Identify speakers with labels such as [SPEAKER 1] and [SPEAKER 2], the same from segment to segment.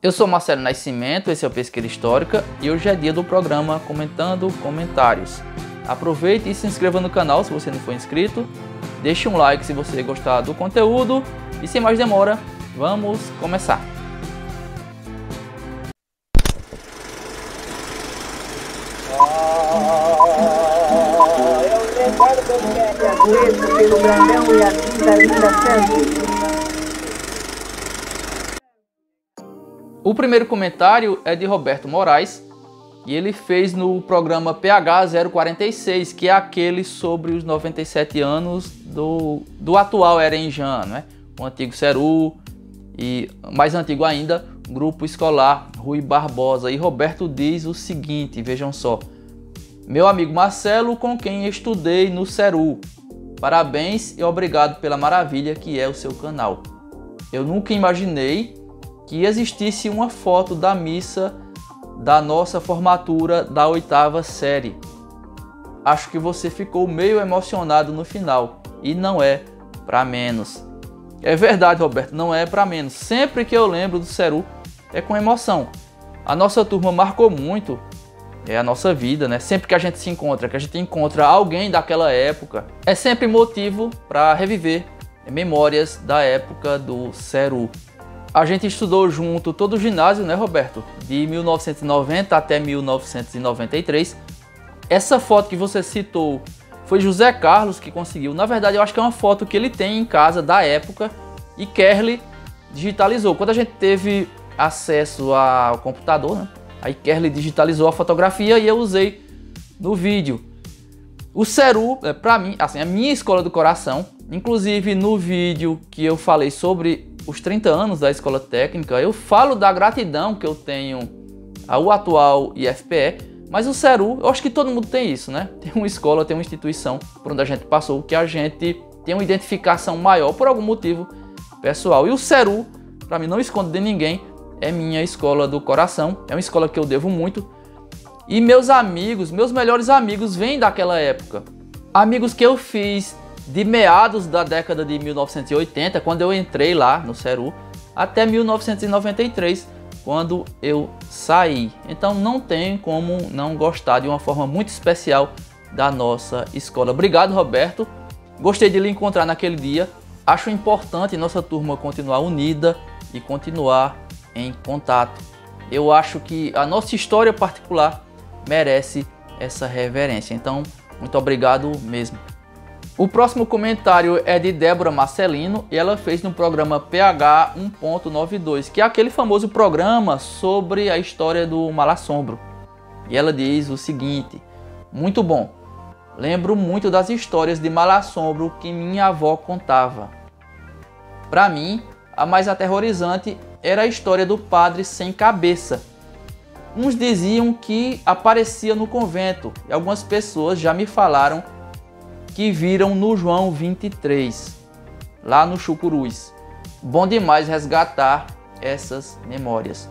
[SPEAKER 1] Eu sou Marcelo Nascimento, esse é o Pesquisa Histórica e hoje é dia do programa Comentando Comentários. Aproveite e se inscreva no canal se você não for inscrito, deixe um like se você gostar do conteúdo e sem mais demora, vamos começar!
[SPEAKER 2] Pelo grandão e a vida linda sempre.
[SPEAKER 1] O primeiro comentário é de Roberto Moraes e ele fez no programa PH 046, que é aquele sobre os 97 anos do atual Erenjan, né? O antigo Ceru e mais antigo ainda, Grupo Escolar Rui Barbosa. E Roberto diz o seguinte, vejam só: meu amigo Marcelo, com quem estudei no Ceru, parabéns e obrigado pela maravilha que é o seu canal. Eu nunca imaginei que existisse uma foto da missa da nossa formatura da 8ª série. Acho que você ficou meio emocionado no final e não é para menos. É verdade, Roberto, não é para menos. Sempre que eu lembro do Ceru é com emoção. A nossa turma marcou muito a nossa vida, né? Sempre que a gente se encontra, que a gente encontra alguém daquela época, é sempre motivo para reviver memórias da época do Ceru. A gente estudou junto todo o ginásio, né, Roberto? De 1990 até 1993. Essa foto que você citou foi José Carlos que conseguiu. Na verdade, eu acho que é uma foto que ele tem em casa da época e Kerli digitalizou. Quando a gente teve acesso ao computador, né? Aí Kerli digitalizou a fotografia e eu usei no vídeo. O Ceru, para mim, assim, a minha escola do coração. Inclusive no vídeo que eu falei sobre os 30 anos da escola técnica, eu falo da gratidão que eu tenho ao atual IFPE, mas o Ceru, eu acho que todo mundo tem isso, né? Tem uma escola, tem uma instituição por onde a gente passou, que a gente tem uma identificação maior por algum motivo pessoal. E o Ceru, para mim, não escondo de ninguém, é minha escola do coração, é uma escola que eu devo muito. E meus amigos, meus melhores amigos vêm daquela época. Amigos que eu fiz de meados da década de 1980, quando eu entrei lá no Ceru, até 1993, quando eu saí. Então não tem como não gostar de uma forma muito especial da nossa escola. Obrigado, Roberto. Gostei de lhe encontrar naquele dia. Acho importante nossa turma continuar unida e continuar em contato. Eu acho que a nossa história particular merece essa reverência. Então, muito obrigado mesmo. O próximo comentário é de Débora Marcelino e ela fez no programa PH 1.92, que é aquele famoso programa sobre a história do Malassombro. E ela diz o seguinte: muito bom, lembro muito das histórias de Malassombro que minha avó contava. Para mim, a mais aterrorizante era a história do padre sem cabeça. Uns diziam que aparecia no convento e algumas pessoas já me falaram que viram no João 23, lá no Chucuruz. Bom demais resgatar essas memórias.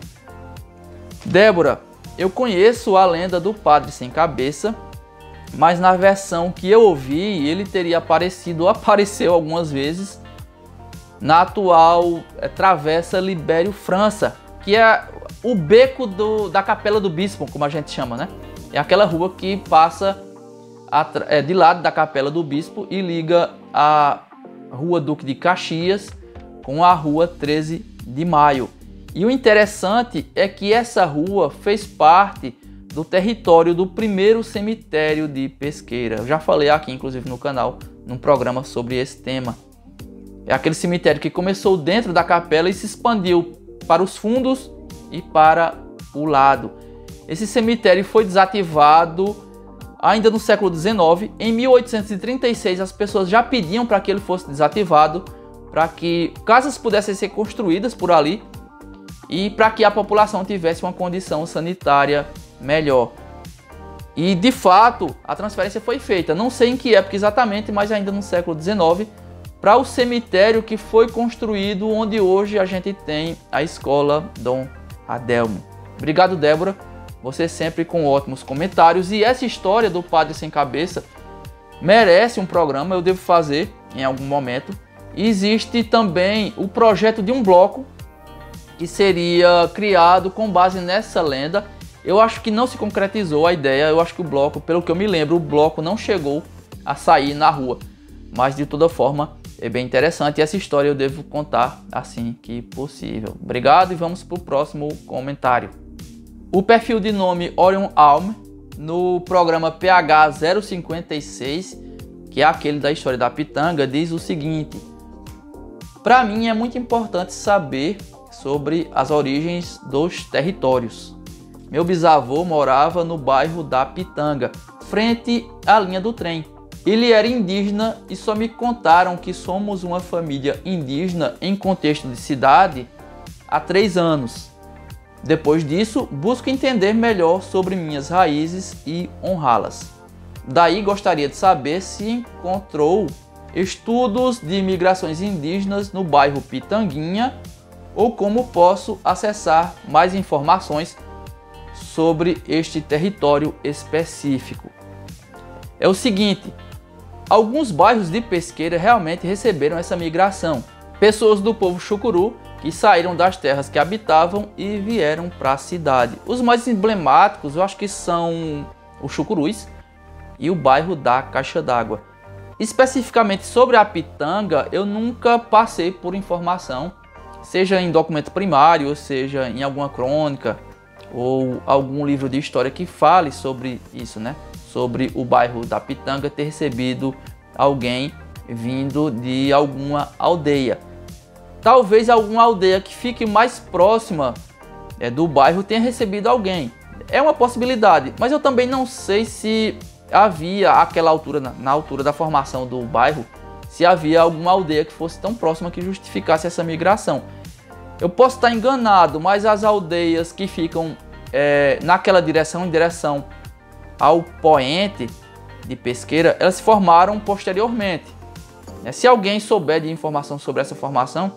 [SPEAKER 1] Débora, eu conheço a lenda do padre sem cabeça, mas na versão que eu ouvi, ele teria aparecido ou apareceu algumas vezes na atual Travessa Libério França, que é o beco da Capela do Bispo, como a gente chama, né? É aquela rua que passa de lado da Capela do Bispo e liga a Rua Duque de Caxias com a Rua 13 de Maio. E o interessante é que essa rua fez parte do território do primeiro cemitério de Pesqueira. Eu já falei aqui, inclusive, no canal, num programa sobre esse tema. É aquele cemitério que começou dentro da capela e se expandiu para os fundos e para o lado. Esse cemitério foi desativado ainda no século XIX. Em 1836 as pessoas já pediam para que ele fosse desativado, para que casas pudessem ser construídas por ali e para que a população tivesse uma condição sanitária melhor. E de fato a transferência foi feita, não sei em que época exatamente, mas ainda no século XIX, para o cemitério que foi construído onde hoje a gente tem a escola Dom Adelmo. Obrigado, Débora. Você sempre com ótimos comentários. E essa história do padre sem cabeça merece um programa, eu devo fazer em algum momento. E existe também o projeto de um bloco que seria criado com base nessa lenda. Eu acho que não se concretizou a ideia, eu acho que o bloco, pelo que eu me lembro, o bloco não chegou a sair na rua. Mas de toda forma é bem interessante e essa história eu devo contar assim que possível. Obrigado e vamos para o próximo comentário. O perfil de nome Orion Alm, no programa PH 056, que é aquele da história da pitanga, diz o seguinte: para mim é muito importante saber sobre as origens dos territórios. Meu bisavô morava no bairro da Pitanga, frente à linha do trem. Ele era indígena e só me contaram que somos uma família indígena em contexto de cidade há 3 anos. Depois disso, busco entender melhor sobre minhas raízes e honrá-las. Daí gostaria de saber se encontrou estudos de migrações indígenas no bairro Pitanguinha ou como posso acessar mais informações sobre este território específico. É o seguinte, alguns bairros de Pesqueira realmente receberam essa migração. Pessoas do povo Chucuru que saíram das terras que habitavam e vieram para a cidade. Os mais emblemáticos eu acho que são os Chucurus e o bairro da Caixa d'Água. Especificamente sobre a Pitanga, eu nunca passei por informação, seja em documento primário, ou seja em alguma crônica ou algum livro de história que fale sobre isso, né? Sobre o bairro da Pitanga ter recebido alguém vindo de alguma aldeia. Talvez alguma aldeia que fique mais próxima do bairro tenha recebido alguém. É uma possibilidade, mas eu também não sei se havia aquela altura, na altura da formação do bairro, se havia alguma aldeia que fosse tão próxima que justificasse essa migração. Eu posso estar enganado, mas as aldeias que ficam naquela direção, em direção ao poente de Pesqueira, elas se formaram posteriormente. Se alguém souber de informação sobre essa formação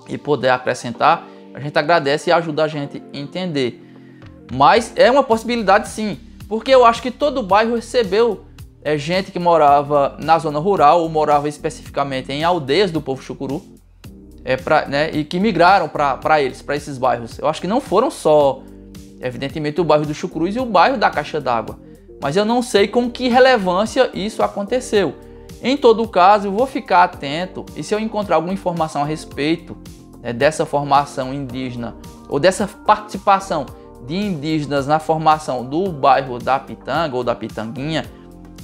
[SPEAKER 1] e puder acrescentar, a gente agradece e ajuda a gente a entender. Mas é uma possibilidade sim, porque eu acho que todo bairro recebeu gente que morava na zona rural ou morava especificamente em aldeias do povo Chucuru e que migraram para esses bairros. Eu acho que não foram só, evidentemente, o bairro do Chucurus e o bairro da Caixa d'Água, mas eu não sei com que relevância isso aconteceu. Em todo caso, eu vou ficar atento e se eu encontrar alguma informação a respeito dessa formação indígena ou dessa participação de indígenas na formação do bairro da Pitanga ou da Pitanguinha,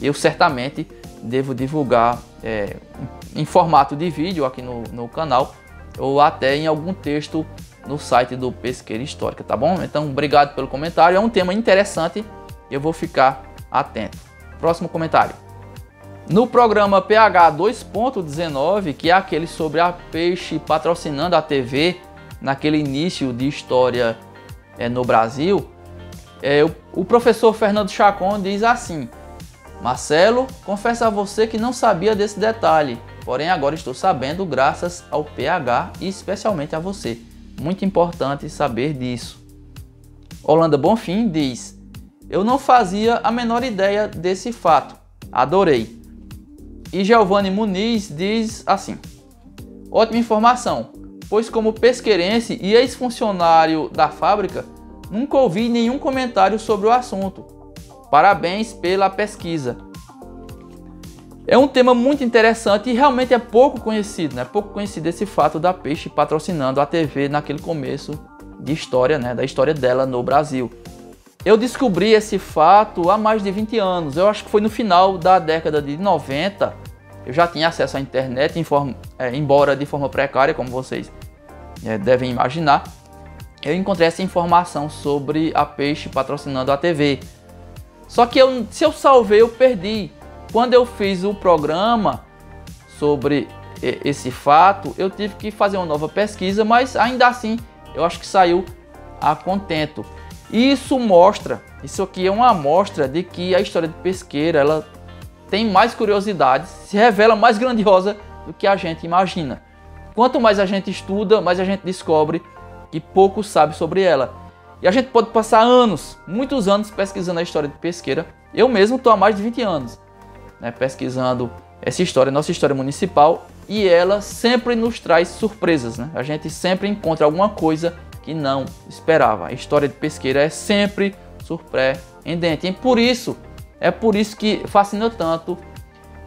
[SPEAKER 1] eu certamente devo divulgar em formato de vídeo aqui no canal ou até em algum texto no site do Pesqueira Histórica, tá bom? Então, obrigado pelo comentário, é um tema interessante e eu vou ficar atento. Próximo comentário. No programa PH 2.19, que é aquele sobre a Peixe patrocinando a TV, naquele início de história no Brasil, o professor Fernando Chacon diz assim: Marcelo, confesso a você que não sabia desse detalhe, porém agora estou sabendo graças ao PH e especialmente a você. Muito importante saber disso. Holanda Bonfim diz: eu não fazia a menor ideia desse fato, adorei. E Giovanni Muniz diz assim: ótima informação, pois como pesqueirense e ex-funcionário da fábrica, nunca ouvi nenhum comentário sobre o assunto. Parabéns pela pesquisa. É um tema muito interessante e realmente é pouco conhecido, né? Pouco conhecido esse fato da Peixe patrocinando a TV naquele começo de história, né? Da história dela no Brasil. Eu descobri esse fato há mais de 20 anos, eu acho que foi no final da década de 90, eu já tinha acesso à internet, embora de forma precária, como vocês devem imaginar. Eu encontrei essa informação sobre a Peixe patrocinando a TV. Só que se eu salvei, eu perdi. Quando eu fiz o programa sobre esse fato, eu tive que fazer uma nova pesquisa, mas ainda assim eu acho que saiu a contento. Isso aqui é uma amostra de que a história de Pesqueira, ela tem mais curiosidades, se revela mais grandiosa do que a gente imagina. Quanto mais a gente estuda, mais a gente descobre que pouco sabe sobre ela. E a gente pode passar anos, muitos anos pesquisando a história de Pesqueira. Eu mesmo estou há mais de 20 anos pesquisando essa história, nossa história municipal, e ela sempre nos traz surpresas, né? A gente sempre encontra alguma coisa que não esperava. A história de pesqueira é sempre surpreendente. É por isso que fascina tanto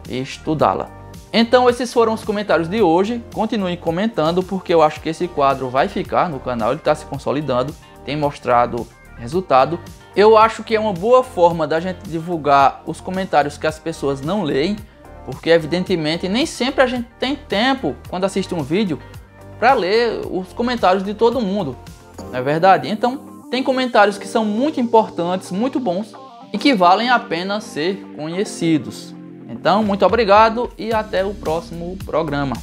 [SPEAKER 1] estudá-la. Então esses foram os comentários de hoje. Continuem comentando, porque eu acho que esse quadro vai ficar no canal. Ele está se consolidando, tem mostrado resultado. Eu acho que é uma boa forma da gente divulgar os comentários que as pessoas não leem, porque evidentemente nem sempre a gente tem tempo, quando assiste um vídeo, para ler os comentários de todo mundo, não é verdade? Então tem comentários que são muito importantes, muito bons e que valem a pena ser conhecidos. Então muito obrigado e até o próximo programa.